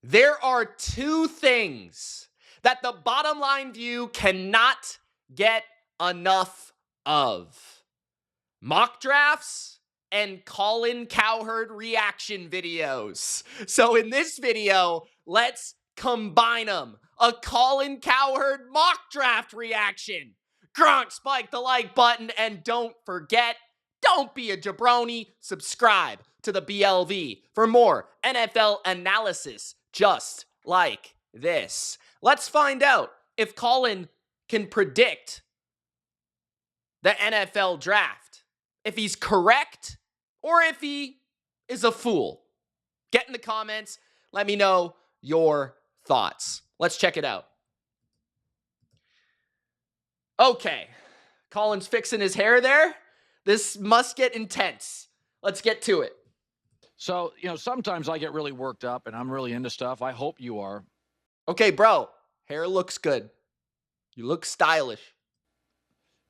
There are two things that the Bottom Line View cannot get enough of: mock drafts and Colin Cowherd reaction videos. So in this video, let's combine them. A Colin Cowherd mock draft reaction. Gronk, spike the like button, and don't forget, don't be a jabroni. Subscribe to the BLV for more NFL analysis just like this. Let's find out if Colin can predict the NFL draft, if he's correct or if he is a fool. Get in the comments. Let me know your thoughts. Let's check it out. Okay, Colin's fixing his hair there. This must get intense. Let's get to it. So, sometimes I get really worked up and I'm really into stuff. I hope you are. Okay, bro, hair looks good. You look stylish.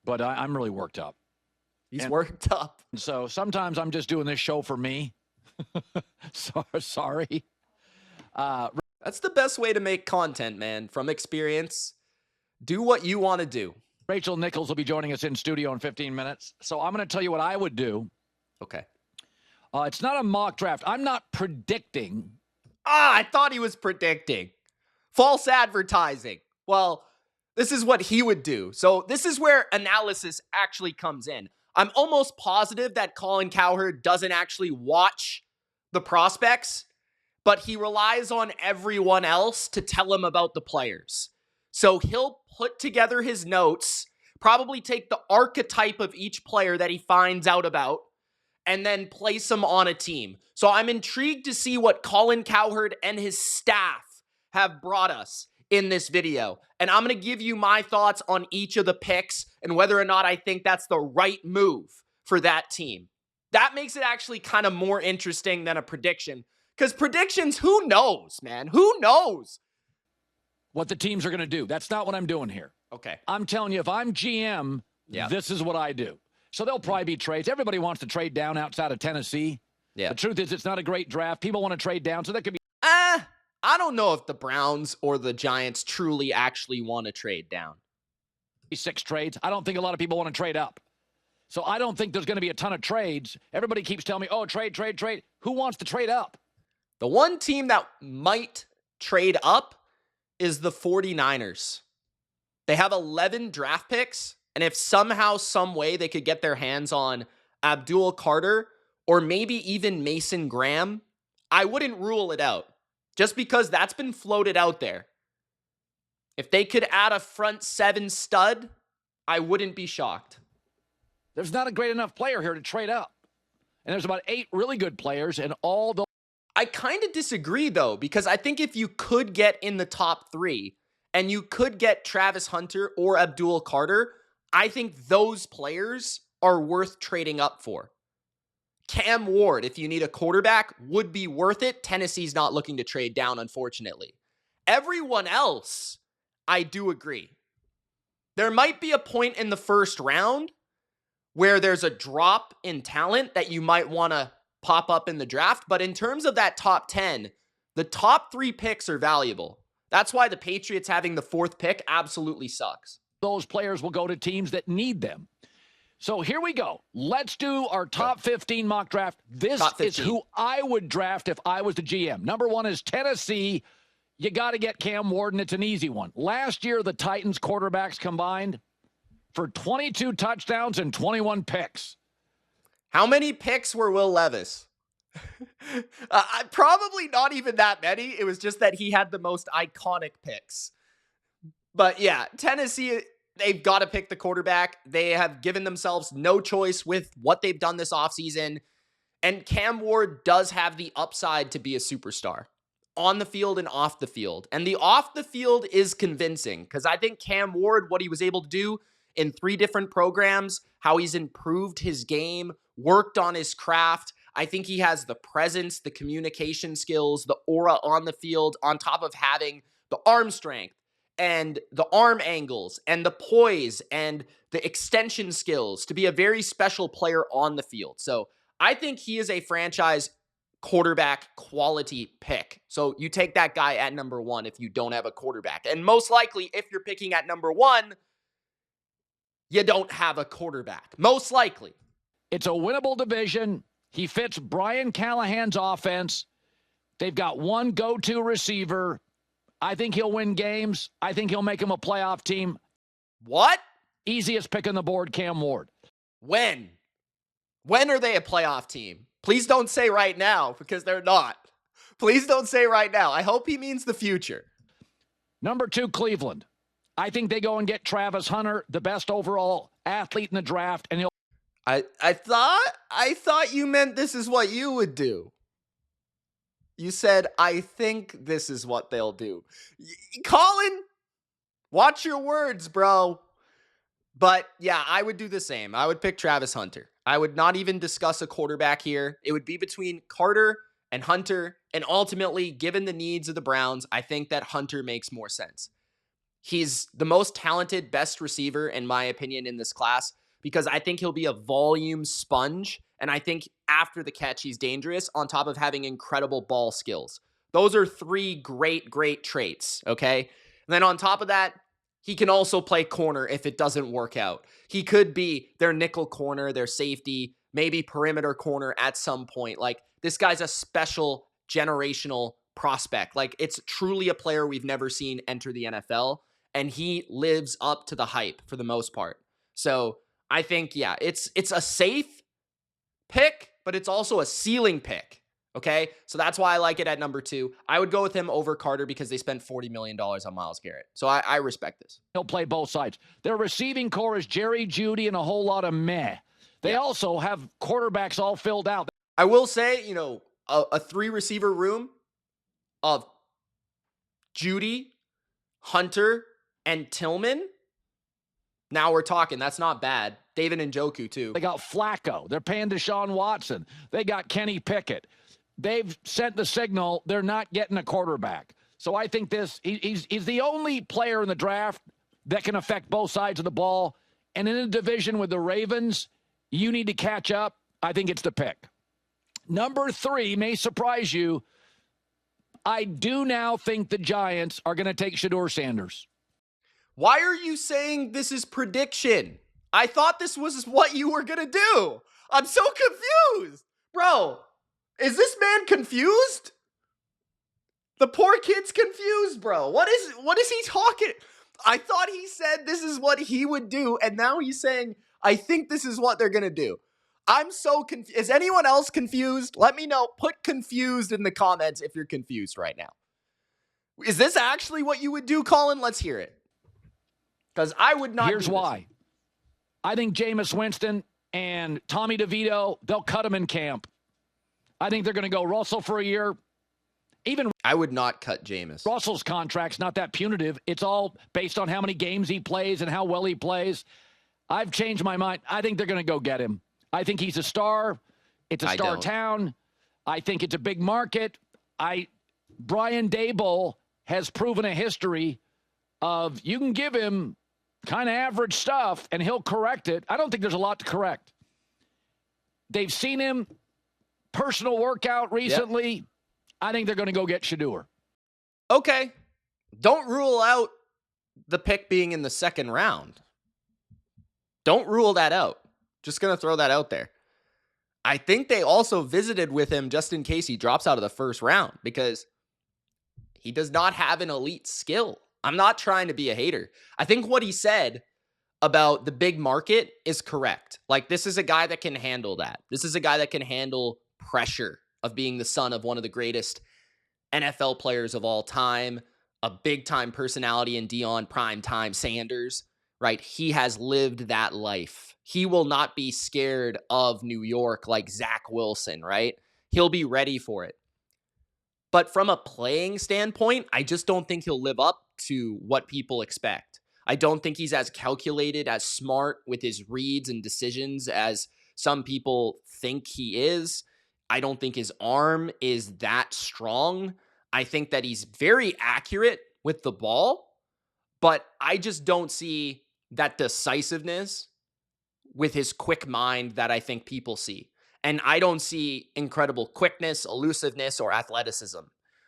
But I'm really worked up. He's worked up. So sometimes I'm just doing this show for me. Sorry. That's the best way to make content, man. From experience, do what you want to do. Rachel Nichols will be joining us in studio in 15 minutes. So I'm going to tell you what I would do. Okay. It's not a mock draft. I'm not predicting. I thought he was predicting. False advertising. Well, this is what he would do. So this is where analysis actually comes in. I'm almost positive that Colin Cowherd doesn't actually watch the prospects, but he relies on everyone else to tell him about the players. So he'll put together his notes, probably take the archetype of each player that he finds out about, and then place them on a team. So I'm intrigued to see what Colin Cowherd and his staff have brought us in this video. And I'm going to give you my thoughts on each of the picks and whether or not I think that's the right move for that team. That makes it actually kind of more interesting than a prediction. Because predictions, who knows, man? Who knows what the teams are going to do? That's not what I'm doing here. Okay. I'm telling you, if I'm GM, This is what I do. So there'll probably be trades. Everybody wants to trade down outside of Tennessee. Yeah. The truth is, it's not a great draft. People want to trade down, so that could be. I don't know if the Browns or the Giants truly actually want to trade down. 6 trades. I don't think a lot of people want to trade up. So I don't think there's going to be a ton of trades. Everybody keeps telling me, oh, trade. Who wants to trade up? The one team that might trade up is the 49ers. They have 11 draft picks, and if somehow, some way they could get their hands on Abdul or maybe even Mason Graham, I wouldn't rule it out. Just because that's been floated out there. If they could add a front 7 stud, I wouldn't be shocked. There's not a great enough player here to trade up. And there's about 8 really good players, and all the... I kind of disagree, though, because I think if you could get in the top 3, and you could get Travis Hunter or Abdul, I think those players are worth trading up for. Cam Ward, if you need a quarterback, would be worth it. Tennessee's not looking to trade down, unfortunately. Everyone else, I do agree. There might be a point in the first round where there's a drop in talent that you might want to pop up in the draft, but in terms of that top 10, the top 3 picks are valuable. That's why the Patriots having the 4th pick absolutely sucks. Those players will go to teams that need them. So here we go. Let's do our top 15 mock draft. This is who I would draft if I was the GM. Number 1 is Tennessee. You got to get Cam Ward, and it's an easy one. Last year, the Titans quarterbacks combined for 22 touchdowns and 21 picks. How many picks were Will Levis? Probably not even that many. It was just that he had the most iconic picks. But yeah, Tennessee... They've got to pick the quarterback. They have given themselves no choice with what they've done this offseason. And Cam Ward does have the upside to be a superstar on the field and off the field. And the off the field is convincing because I think Cam Ward, what he was able to do in 3 different programs, how he's improved his game, worked on his craft. I think he has the presence, the communication skills, the aura on the field, on top of having the arm strength and the arm angles and the poise and the extension skills to be a very special player on the field. So I think he is a franchise quarterback quality pick. So you take that guy at number 1 if you don't have a quarterback. And most likely, if you're picking at number 1, you don't have a quarterback. Most likely. It's a winnable division. He fits Brian Callahan's offense. They've got one go-to receiver. I think he'll win games. I think he'll make him a playoff team. What? Easiest pick on the board, Cam Ward. When? When are they a playoff team? Please don't say right now, because they're not. Please don't say right now. I hope he means the future. Number 2, Cleveland. I think they go and get Travis Hunter, the best overall athlete in the draft, and he'll. I thought you meant this is what you would do. You said, I think this is what they'll do. Colin, watch your words, bro. But yeah, I would do the same. I would pick Travis Hunter. I would not even discuss a quarterback here. It would be between Carter and Hunter. And ultimately, given the needs of the Browns, I think that Hunter makes more sense. He's the most talented, best receiver, in my opinion, in this class, because I think he'll be a volume sponge. And I think after the catch, he's dangerous on top of having incredible ball skills. Those are 3 great traits, okay? And then on top of that, he can also play corner if it doesn't work out. He could be their nickel corner, their safety, maybe perimeter corner at some point. Like, this guy's a special generational prospect. Like, it's truly a player we've never seen enter the NFL, and he lives up to the hype for the most part. So I think, yeah, it's a safe pick, but it's also a ceiling pick. Okay, so that's why I like it at number 2. I would go with him over Carter because they spent $40 million on Myles Garrett. So I respect this. He'll play both sides. Their receiving core is Jerry Jeudy and a whole lot of meh. They also have quarterbacks all filled out. I will say, a 3 receiver room of Jeudy, Hunter, and Tillman. Now we're talking. That's not bad. David Njoku, too. They got Flacco. They're paying Deshaun Watson. They got Kenny Pickett. They've sent the signal they're not getting a quarterback. So I think he's the only player in the draft that can affect both sides of the ball. And in a division with the Ravens, you need to catch up. I think it's the pick. Number 3 may surprise you. I do now think the Giants are going to take Shedeur Sanders. Why are you saying this is prediction? I thought this was what you were going to do. I'm so confused. Bro, is this man confused? The poor kid's confused, bro. What is he talking? I thought he said this is what he would do, and now he's saying, I think this is what they're going to do. I'm so confused. Is anyone else confused? Let me know. Put confused in the comments if you're confused right now. Is this actually what you would do, Colin? Let's hear it. Because I would not. Here's why. I think Jameis Winston and Tommy DeVito, they'll cut him in camp. I think they're going to go Russell for a year. Even I would not cut Jameis. Russell's contract's not that punitive. It's all based on how many games he plays and how well he plays. I've changed my mind. I think they're going to go get him. I think he's a star. It's a star town. I think it's a big market. Brian Daboll has proven a history of you can give him kind of average stuff and he'll correct it. I don't think there's a lot to correct. They've seen him personal workout recently. Yep. I think they're going to go get Shedeur. Okay. Don't rule out the pick being in the second round. Don't rule that out. Just going to throw that out there. I think they also visited with him just in case he drops out of the first round because he does not have an elite skill. I'm not trying to be a hater. I think what he said about the big market is correct. Like, this is a guy that can handle that. This is a guy that can handle pressure of being the son of one of the greatest NFL players of all time, a big-time personality in Deion Primetime Sanders, right? He has lived that life. He will not be scared of New York like Zach Wilson, right? He'll be ready for it. But from a playing standpoint, I just don't think he'll live up to what people expect. I don't think he's as calculated, as smart with his reads and decisions as some people think he is. I don't think his arm is that strong. I think that he's very accurate with the ball, but I just don't see that decisiveness with his quick mind that I think people see. And I don't see incredible quickness, elusiveness, or athleticism.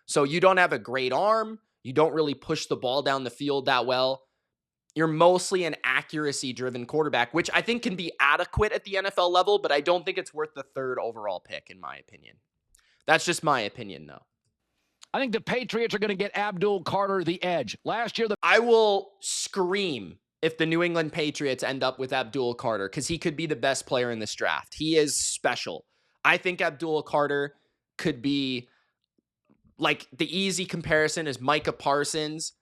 So you don't have a great arm. You don't really push the ball down the field that well. You're mostly an accuracy-driven quarterback, which I think can be adequate at the NFL level, but I don't think it's worth the 3rd overall pick, in my opinion. That's just my opinion, though. I think the Patriots are going to get Abdul Carter the edge. Last year, I will scream if the New England Patriots end up with Abdul Carter, because he could be the best player in this draft. He is special. I think Abdul Carter could be, like, the easy comparison is Micah Parsons.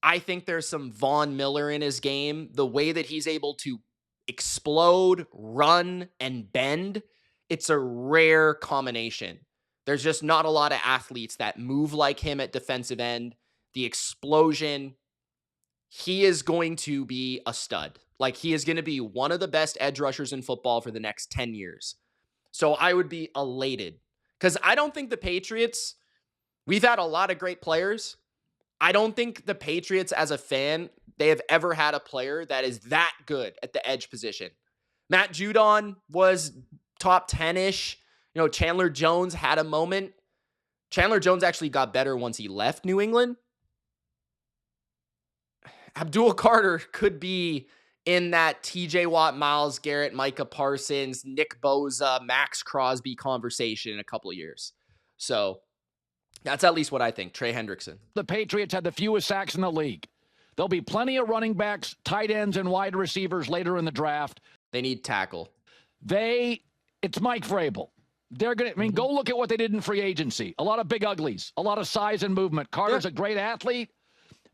I think there's some Von Miller in his game. The way that he's able to explode, run, and bend, it's a rare combination. There's just not a lot of athletes that move like him at defensive end. The explosion, he is going to be a stud. Like, he is going to be one of the best edge rushers in football for the next 10 years. So I would be elated, because I don't think the Patriots, we've had a lot of great players. I don't think the Patriots, as a fan, they have ever had a player that is that good at the edge position. Matt Judon was top 10-ish. You know, Chandler Jones had a moment. Chandler Jones actually got better once he left New England. Abdul Carter could be in that TJ Watt, Myles Garrett, Micah Parsons, Nick Bosa, Max Crosby conversation in a couple of years. So that's at least what I think. Trey Hendrickson. The Patriots had the fewest sacks in the league. There'll be plenty of running backs, tight ends, and wide receivers later in the draft. They need tackle. It's Mike Vrabel. They're going to, go look at what they did in free agency. A lot of big uglies, a lot of size and movement. Carter's a great athlete.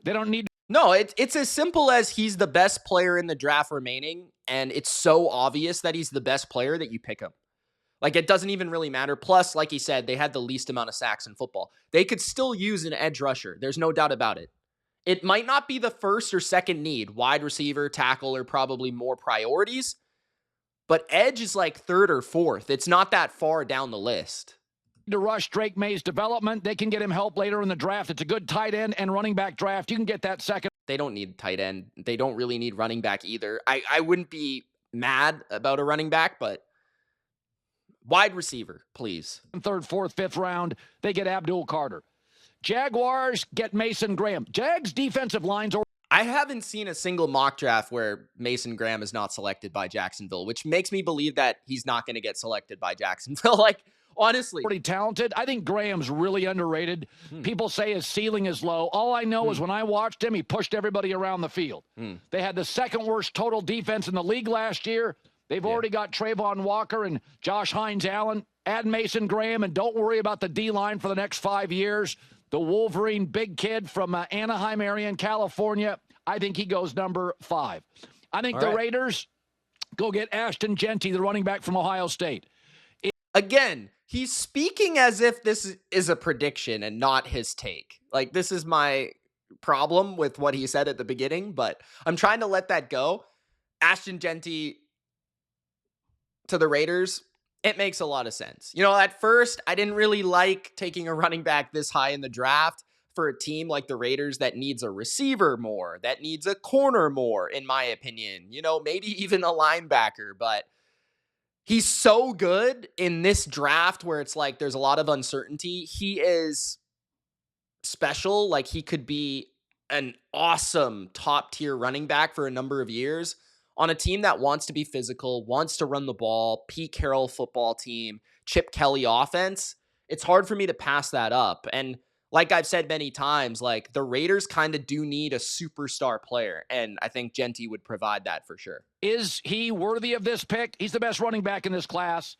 They don't need. No, it's as simple as he's the best player in the draft remaining, and it's so obvious that he's the best player that you pick him. Like, it doesn't even really matter. Plus, like he said, they had the least amount of sacks in football. They could still use an edge rusher. There's no doubt about it. It might not be the first or second need. Wide receiver, tackle are probably more priorities. But edge is like 3rd or 4th. It's not that far down the list. To rush Drake May's development, they can get him help later in the draft. It's a good tight end and running back draft. You can get that second. They don't need tight end. They don't really need running back either. I wouldn't be mad about a running back, but wide receiver, please. 3rd, 4th, 5th round, they get Abdul Carter. Jaguars get Mason Graham. Jags defensive lines. I haven't seen a single mock draft where Mason Graham is not selected by Jacksonville, which makes me believe that he's not going to get selected by Jacksonville. Like, honestly. Pretty talented. I think Graham's really underrated. People say his ceiling is low. All I know is when I watched him, he pushed everybody around the field. They had the 2nd worst total defense in the league last year. They've already got Trayvon Walker and Josh Hines-Allen. Add Mason Graham, and don't worry about the D-line for the next 5 years. The Wolverine big kid from Anaheim area in California, I think he goes number 5. I think the Raiders go get Ashton Jeanty, the running back from Ohio State. Again, he's speaking as if this is a prediction and not his take. Like, this is my problem with what he said at the beginning, but I'm trying to let that go. Ashton Jeanty to the Raiders, it makes a lot of sense. You know, at first, I didn't really like taking a running back this high in the draft for a team like the Raiders that needs a receiver more, that needs a corner more, in my opinion. You know, maybe even a linebacker, but he's so good in this draft where it's like there's a lot of uncertainty. He is special. Like, he could be an awesome top-tier running back for a number of years on a team that wants to be physical, wants to run the ball, Pete Carroll football team, Chip Kelly offense. It's hard for me to pass that up. And like I've said many times, like, the Raiders kind of do need a superstar player, and I think Jeanty would provide that for sure. Is he worthy of this pick? He's the best running back in this class.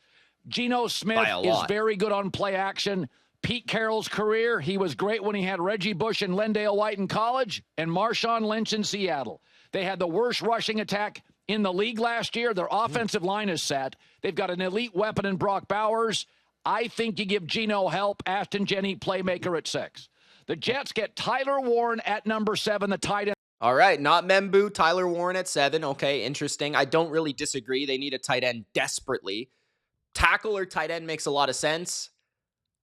Geno Smith is very good on play action. Pete Carroll's career, he was great when he had Reggie Bush and Lendale White in college and Marshawn Lynch in Seattle. They had the worst rushing attack in the league last year. Their offensive line is set. They've got an elite weapon in Brock Bowers. I think you give Geno help. Ashton Jeanty, playmaker at 6. The Jets get Tyler Warren at number 7, the tight end. All right, not Membu, Tyler Warren at 7. Okay, interesting. I don't really disagree. They need a tight end desperately. Tackle or tight end makes a lot of sense.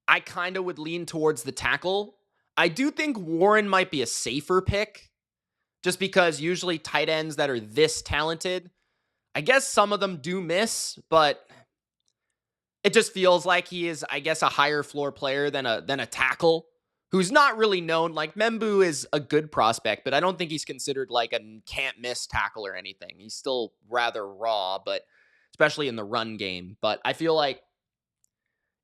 I kind of would lean towards the tackle. I do think Warren might be a safer pick, just because usually tight ends that are this talented, I guess some of them do miss, but It just feels like he is, I guess, a higher floor player than a tackle who's not really known. Like, Membu is a good prospect, but I don't think he's considered like a can't miss tackle or anything. He's still rather raw, but especially in the run game. But I feel like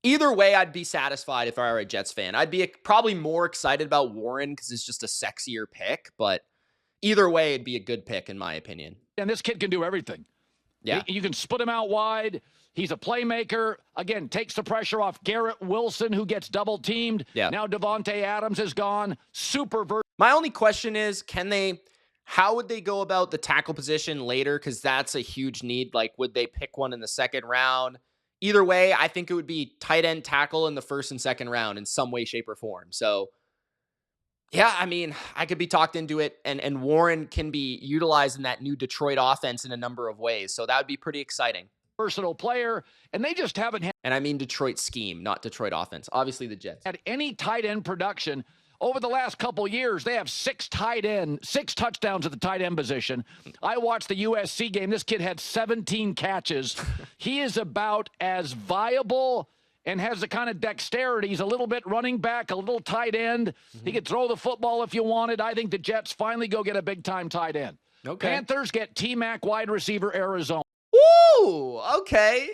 either way, I'd be satisfied if I were a Jets fan. I'd be probably more excited about Warren because it's just a sexier pick, but either way, it'd be a good pick in my opinion. And this kid can do everything. Yeah. You can split him out wide. He's a playmaker. Again, takes the pressure off Garrett Wilson, who gets double teamed. Yeah. Now Devontae Adams is gone. My only question is, how would they go about the tackle position later? Because that's a huge need. Like, would they pick one in the second round? Either way, I think it would be tight end tackle in the first and second round in some way, shape, or form. So, yeah, I mean, I could be talked into it, and Warren can be utilized in that new Detroit offense in a number of ways. So that would be pretty exciting. Versatile player, and they just haven't had, and I mean Detroit scheme, not Detroit offense. Obviously, the Jets had any tight end production over the last couple years. They have 6 touchdowns at the tight end position. I watched the USC game. This kid had 17 catches. He is about as viable and has the kind of dexterity. He's a little bit running back, a little tight end. He could throw the football if you wanted. I think the Jets finally go get a big-time tight end. Okay. Panthers get T-Mac, wide receiver, Arizona. Ooh, okay.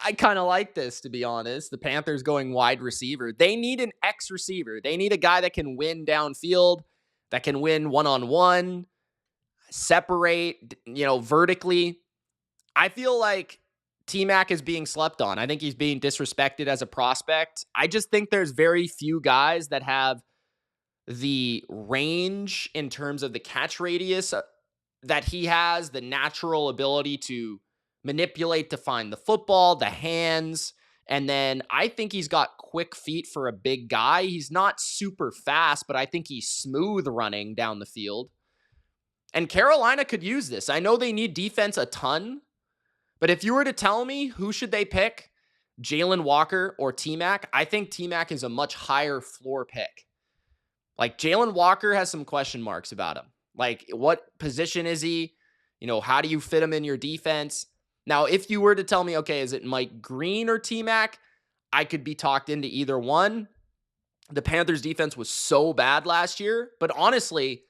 I kind of like this, to be honest. The Panthers going wide receiver. They need an X receiver. They need a guy that can win downfield, that can win one-on-one, separate, vertically. I feel like T-Mac is being slept on. I think he's being disrespected as a prospect. I just think there's very few guys that have the range in terms of the catch radius that he has, the natural ability to manipulate to find the football, the hands, and then I think he's got quick feet for a big guy. He's not super fast, but I think he's smooth running down the field. And Carolina could use this. I know they need defense a ton, but if you were to tell me who should they pick, Jalen Walker or T-Mac, I think T-Mac is a much higher floor pick. Like, Jalen Walker has some question marks about him. Like, what position is he? How do you fit him in your defense? Now, if you were to tell me, okay, is it Mike Green or T-Mac? I could be talked into either one. The Panthers defense was so bad last year, but honestly,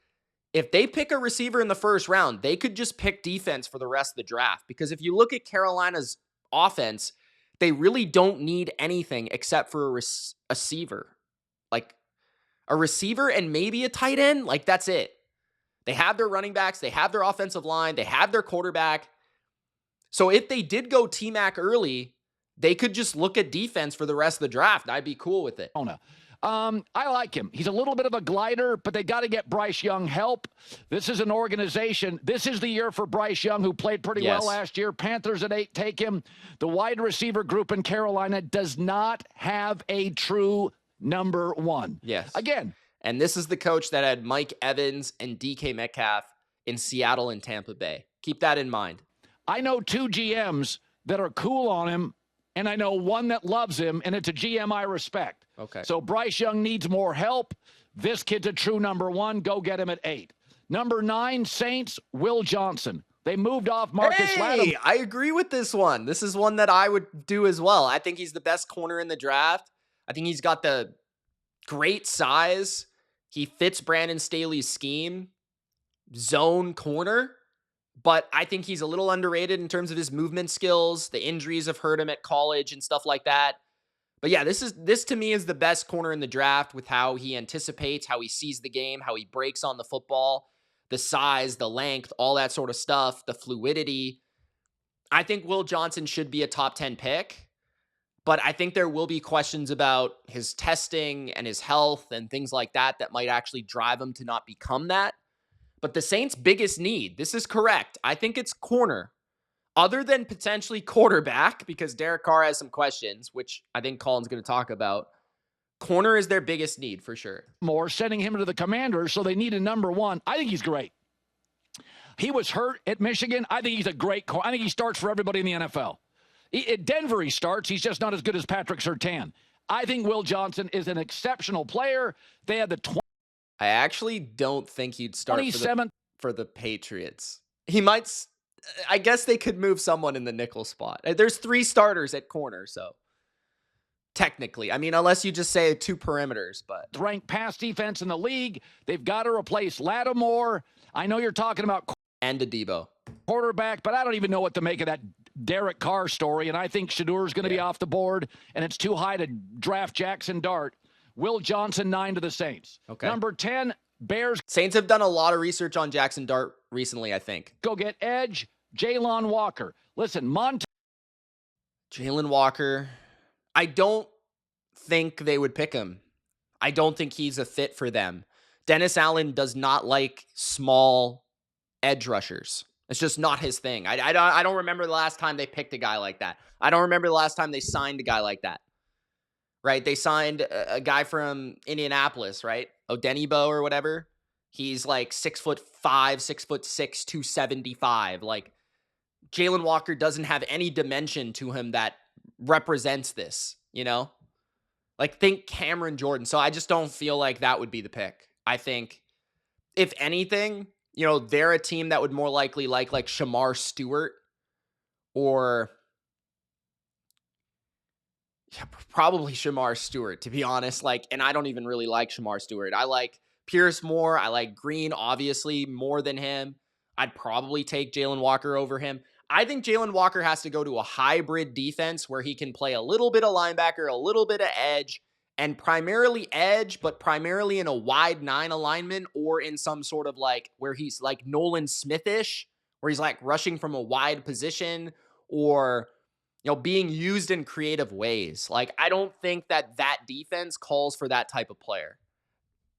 if they pick a receiver in the first round, they could just pick defense for the rest of the draft. Because if you look at Carolina's offense, they really don't need anything except for a receiver. Like, a receiver and maybe a tight end, like, that's it. They have their running backs, they have their offensive line, they have their quarterback. So if they did go T-Mac early, they could just look at defense for the rest of the draft. I'd be cool with it. I like him. He's a little bit of a glider, but they got to get Bryce Young help. This is an organization. This is the year for Bryce Young, who played pretty well last year. Panthers at 8 take him. The wide receiver group in Carolina does not have a true number one. Yes. Again. And this is the coach that had Mike Evans and DK Metcalf in Seattle and Tampa Bay. Keep that in mind. I know 2 GMs that are cool on him, and I know one that loves him, and it's a GM I respect. Okay. So Bryce Young needs more help. This kid's a true number 1. Go get him at 8. Number 9, Saints, Will Johnson. They moved off Marcus Lattimore. I agree with this one. This is one that I would do as well. I think he's the best corner in the draft. I think he's got the great size. He fits Brandon Staley's scheme. Zone corner. But I think he's a little underrated in terms of his movement skills. The injuries have hurt him at college and stuff like that. But yeah, this to me is the best corner in the draft with how he anticipates, how he sees the game, how he breaks on the football, the size, the length, all that sort of stuff, the fluidity. I think Will Johnson should be a top 10 pick, but I think there will be questions about his testing and his health and things like that that might actually drive him to not become that. But the Saints' biggest need, this is correct, I think it's corner. Other than potentially quarterback, because Derek Carr has some questions, which I think Colin's going to talk about. Corner is their biggest need for sure. More sending him to the Commanders, so they need a number 1. I think he's great. He was hurt at Michigan. I think he's a great corner. I think he starts for everybody in the NFL. At Denver, he starts. He's just not as good as Patrick Surtain. I think Will Johnson is an exceptional player. They had the I actually don't think he'd start 27 for the Patriots. He might. I guess they could move someone in the nickel spot. There's 3 starters at corner, so. Technically. I mean, unless you just say 2 perimeters, but. Ranked pass defense in the league. They've got to replace Lattimore. I know you're talking about and Debo quarterback, but I don't even know what to make of that Derek Carr story, and I think Shedeur is going to be off the board, and it's too high to draft Jackson Dart. Will Johnson, 9 to the Saints. Okay. Number 10, Bears. Saints have done a lot of research on Jackson Dart recently, I think. Go get edge, Jalen Walker. Listen, Jalen Walker, I don't think they would pick him. I don't think he's a fit for them. Dennis Allen does not like small edge rushers. It's just not his thing. I don't remember the last time they picked a guy like that. I don't remember the last time they signed a guy like that. Right? They signed a guy from Indianapolis, right? Odenigbo or whatever. He's like 6'5", 6'6", 275. Like, Jalen Walker doesn't have any dimension to him that represents this, you know? Like, think Cameron Jordan. So I just don't feel like that would be the pick. I think, if anything, you know, they're a team that would more likely like Shamar Stewart or probably Shamar Stewart, to be honest. Like, and I don't even really like Shamar Stewart. I like Pierce more. I like Green, obviously, more than him. I'd probably take Jalen Walker over him. I think Jalen Walker has to go to a hybrid defense where he can play a little bit of linebacker, a little bit of edge, and primarily edge, but primarily in a wide 9 alignment or in some sort of like where he's like Nolan Smith-ish, where he's like rushing from a wide position or, you know, being used in creative ways. Like, I don't think that defense calls for that type of player.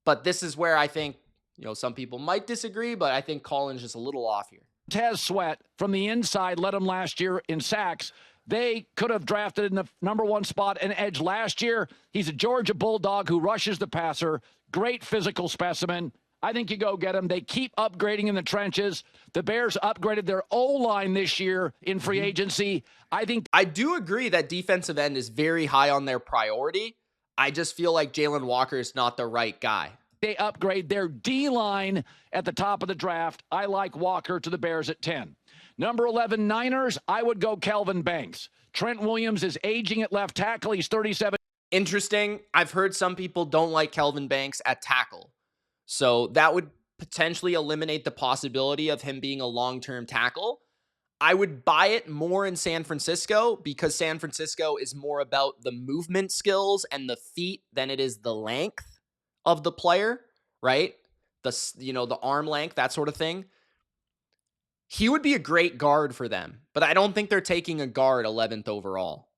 But this is where I think, you know, some people might disagree, but I think Colin's just a little off here. Tez Sweat from the inside led him last year in sacks. They could have drafted in the number 1 spot an edge last year. He's a Georgia Bulldog who rushes the passer. Great physical specimen. I think you go get him. They keep upgrading in the trenches. The Bears upgraded their O-line this year in free agency. I do agree that defensive end is very high on their priority. I just feel like Jalen Walker is not the right guy. They upgrade their D-line at the top of the draft. I like Walker to the Bears at 10. Number 11, Niners, I would go Kelvin Banks. Trent Williams is aging at left tackle. He's 37. Interesting. I've heard some people don't like Kelvin Banks at tackle. So that would potentially eliminate the possibility of him being a long-term tackle. I would buy it more in San Francisco because San Francisco is more about the movement skills and the feet than it is the length of the player, right? The arm length, that sort of thing. He would be a great guard for them, but I don't think they're taking a guard 11th overall.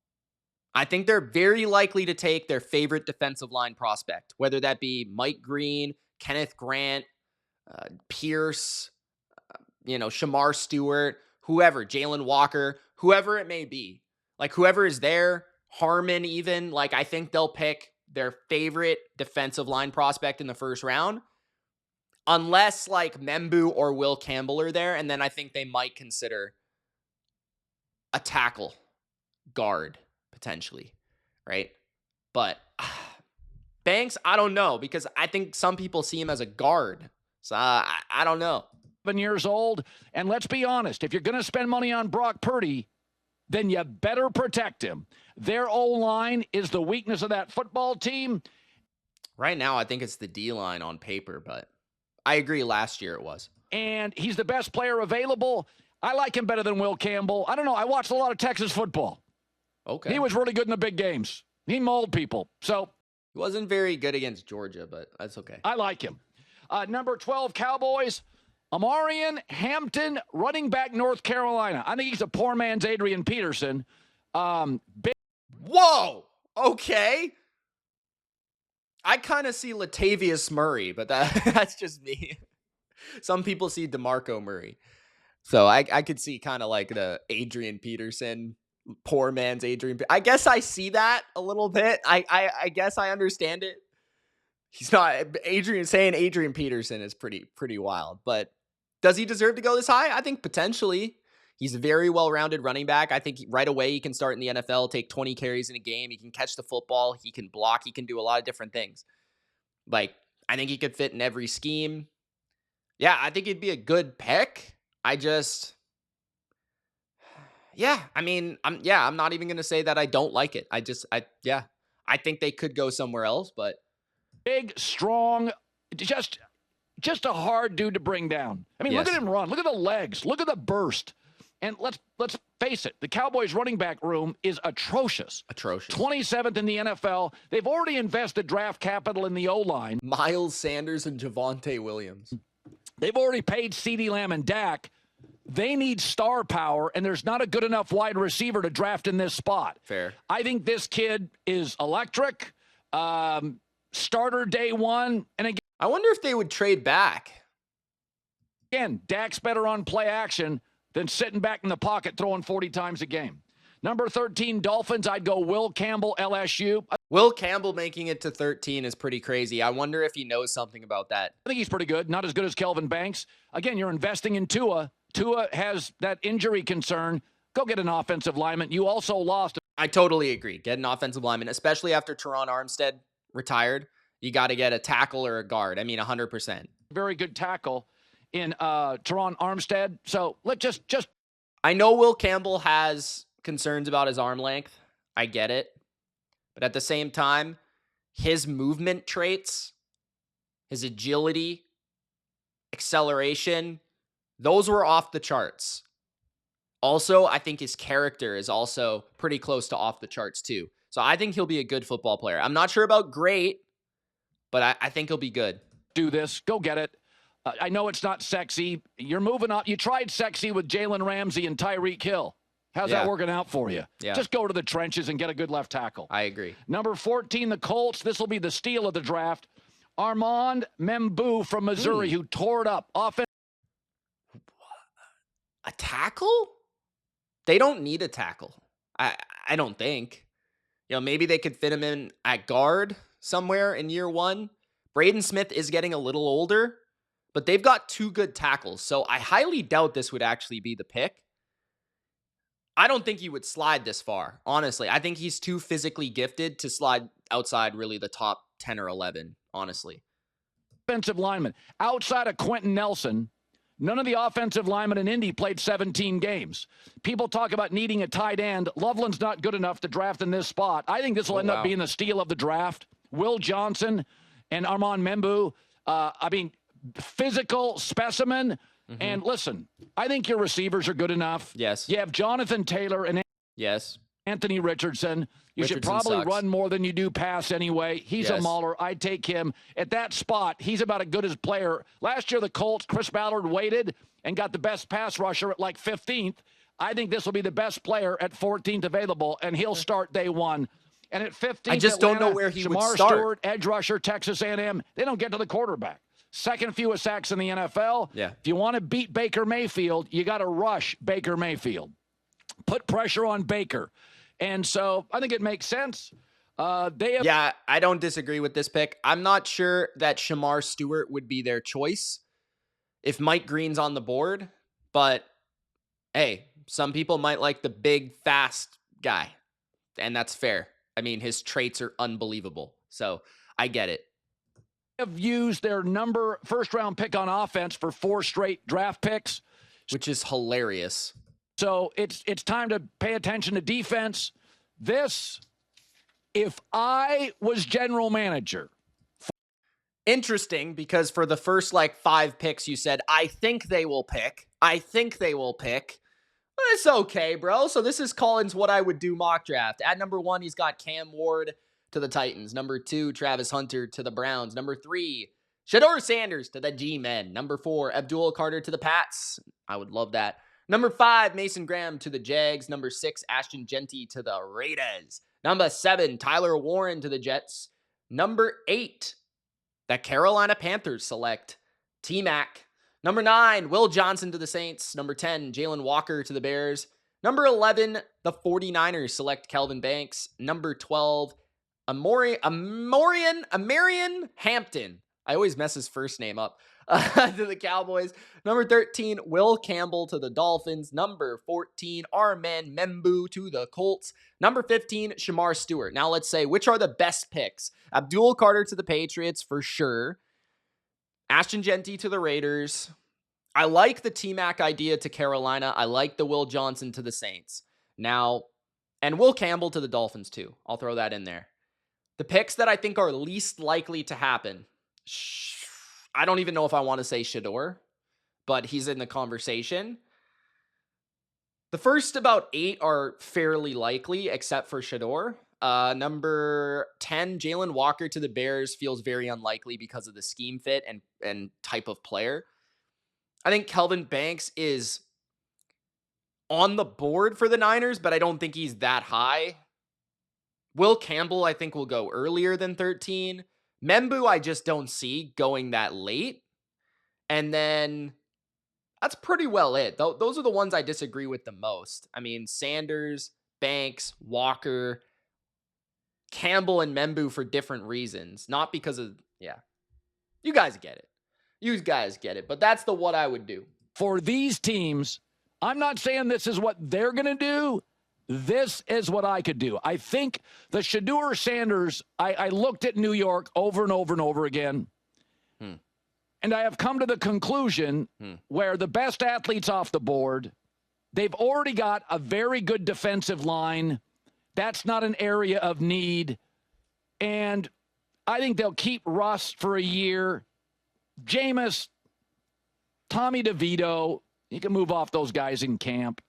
I think they're very likely to take their favorite defensive line prospect, whether that be Mike Green, Kenneth Grant, Pierce, Shamar Stewart, whoever, Jalen Walker, whoever it may be. Like, whoever is there, Harmon even, like, I think they'll pick their favorite defensive line prospect in the first round. Unless, like, Membu or Will Campbell are there, and then I think they might consider a tackle guard, potentially, right? But Banks, I don't know, because I think some people see him as a guard. So I don't know. 7 years old, and let's be honest, if you're going to spend money on Brock Purdy, then you better protect him. Their O-line is the weakness of that football team. Right now, I think it's the D-line on paper, but I agree last year it was. And he's the best player available. I like him better than Will Campbell. I don't know. I watched a lot of Texas football. Okay. He was really good in the big games. He mauled people. So he wasn't very good against Georgia, but that's okay. I like him. Number 12, Cowboys. Amarian Hampton, running back, North Carolina. I think he's a poor man's Adrian Peterson. Whoa! Okay. I kind of see Latavius Murray, but that's just me. Some people see DeMarco Murray. So I could see kind of like the Adrian Peterson, poor man's Adrian. I guess I see that a little bit. I guess I understand it. He's not saying Adrian Peterson is pretty wild, but does he deserve to go this high? I think potentially. He's a very well-rounded running back. I think right away he can start in the NFL, take 20 carries in a game. He can catch the football. He can block. He can do a lot of different things. Like, I think he could fit in every scheme. Yeah, I think he'd be a good pick. I'm not even going to say that I don't like it. I think they could go somewhere else, but big, strong, just a hard dude to bring down. I mean, yes. Look at him run. Look at the legs. Look at the burst. And let's face it, the Cowboys running back room is atrocious. 27th in the NFL. They've already invested draft capital in the O-line. Miles Sanders and Javonte Williams. They've already paid CeeDee Lamb and Dak. They need star power, and there's not a good enough wide receiver to draft in this spot. Fair. I think this kid is electric. Starter day one. And again, I wonder if they would trade back. Again, Dak's better on play action than sitting back in the pocket throwing 40 times a game. Number 13, Dolphins, I'd go Will Campbell, LSU. Will Campbell making it to 13 is pretty crazy. I wonder if he knows something about that. I think he's pretty good. Not as good as Kelvin Banks. Again, you're investing in Tua. Tua has that injury concern. Go get an offensive lineman. You also lost. I totally agree. Get an offensive lineman, especially after Teron Armstead retired. You got to get a tackle or a guard. I mean, 100%. Very good tackle in Teron Armstead. So let's just. I know Will Campbell has concerns about his arm length. I get it. But at the same time, his movement traits, his agility, acceleration, those were off the charts. Also, I think his character is also pretty close to off the charts too. So I think he'll be a good football player. I'm not sure about great, but I think he'll be good. Do this. Go get it. I know it's not sexy. You're moving on. You tried sexy with Jalen Ramsey and Tyreek Hill. How's that working out for you? Yeah. Just go to the trenches and get a good left tackle. I agree. Number 14, the Colts. This will be the steal of the draft. Armand Membu from Missouri, who tore it up. Offense. A tackle? They don't need a tackle. I don't think. You know, maybe they could fit him in at guard somewhere in year one. Braden Smith is getting a little older, but they've got two good tackles. So I highly doubt this would actually be the pick. I don't think he would slide this far, honestly. I think he's too physically gifted to slide outside really the top 10 or 11, honestly. Offensive lineman. Outside of Quentin Nelson, none of the offensive linemen in Indy played 17 games. People talk about needing a tight end. Loveland's not good enough to draft in this spot. I think this will end up being the steal of the draft. Will Johnson and Armand Membu. Physical specimen. Mm-hmm. And listen, I think your receivers are good enough. Yes. You have Jonathan Taylor and Anthony Richardson. You should probably run more than you do pass anyway. He's a mauler. I'd take him. At that spot, he's about as good as player. Last year, the Colts, Chris Ballard waited and got the best pass rusher at like 15th. I think this will be the best player at 14th available, and he'll start day one. And at 15th, I just don't know where he would start. Stewart, edge rusher, Texas A&M. They don't get to the quarterback. Second fewest sacks in the NFL. Yeah. If you want to beat Baker Mayfield, you got to rush Baker Mayfield. Put pressure on Baker. And so I think it makes sense. Yeah, I don't disagree with this pick. I'm not sure that Shamar Stewart would be their choice if Mike Green's on the board. But, hey, some people might like the big, fast guy. And that's fair. I mean, his traits are unbelievable. So I get it. Have used their first-round pick on offense for 4 straight draft picks. Which is hilarious. So it's time to pay attention to defense. This, if I was general manager. Interesting, because for the first 5 picks, you said, I think they will pick. It's okay, bro. So this is Colin's what I would do mock draft. At number 1, he's got Cam Ward to the Titans. Number 2, Travis Hunter to the Browns. Number 3, Shedeur Sanders to the G-Men. Number 4, Abdul Carter to the Pats. I would love that. Number 5, Mason Graham to the Jags. Number 6, Ashton Jeanty to the Raiders. Number 7, Tyler Warren to the Jets. Number 8, the Carolina Panthers select T-Mac. Number 9, Will Johnson to the Saints. Number 10, Jalen Walker to the Bears. Number 11, the 49ers select Kelvin Banks. Number 12, Amarian Hampton. I always mess his first name up. To the Cowboys. Number 13, Will Campbell to the Dolphins. Number 14, Armand Membu to the Colts. Number 15, Shamar Stewart. Now let's say, which are the best picks? Abdul Carter to the Patriots for sure. Ashton Jeanty to the Raiders. I like the T-Mac idea to Carolina. I like the Will Johnson to the Saints. Now, and Will Campbell to the Dolphins too. I'll throw that in there. The picks that I think are least likely to happen. I don't even know if I want to say Shedeur, but he's in the conversation. The first about 8 are fairly likely, except for Shedeur. Number 10, Jalen Walker to the Bears feels very unlikely because of the scheme fit and type of player. I think Kelvin Banks is on the board for the Niners, but I don't think he's that high. Will Campbell, I think, will go earlier than 13. Membu, I just don't see going that late. And then that's pretty well it. Those are the ones I disagree with the most. I mean, Sanders, Banks, Walker, Campbell, and Membu for different reasons. Not because of, you guys get it. You guys get it. But that's what I would do. For these teams, I'm not saying this is what they're going to do. This is what I could do. I think the Shedeur Sanders, I looked at New York over and over and over again, and I have come to the conclusion where the best athletes off the board, they've already got a very good defensive line. That's not an area of need. And I think they'll keep Russ for a year. Jameis, Tommy DeVito, you can move off those guys in camp.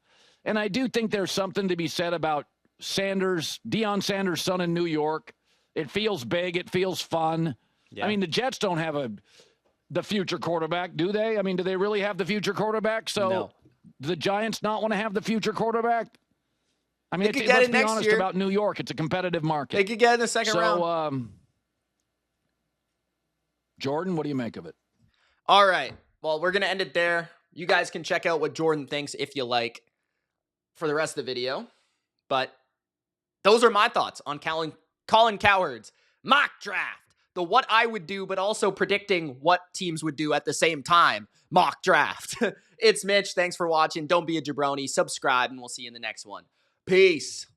And I do think there's something to be said about Sanders, Deion Sanders' son in New York. It feels big. It feels fun. Yeah. I mean, the Jets don't have the future quarterback, do they? I mean, do they really have the future quarterback? So no. Do the Giants not want to have the future quarterback? I mean, let's be honest about New York. It's a competitive market. They could get in the second round. Jordan, what do you make of it? All right. Well, we're going to end it there. You guys can check out what Jordan thinks if you like for the rest of the video. But those are my thoughts on Colin Cowherd's mock draft. The what I would do, but also predicting what teams would do at the same time mock draft. It's Mitch. Thanks for watching. Don't be a jabroni. Subscribe, and we'll see you in the next one. Peace.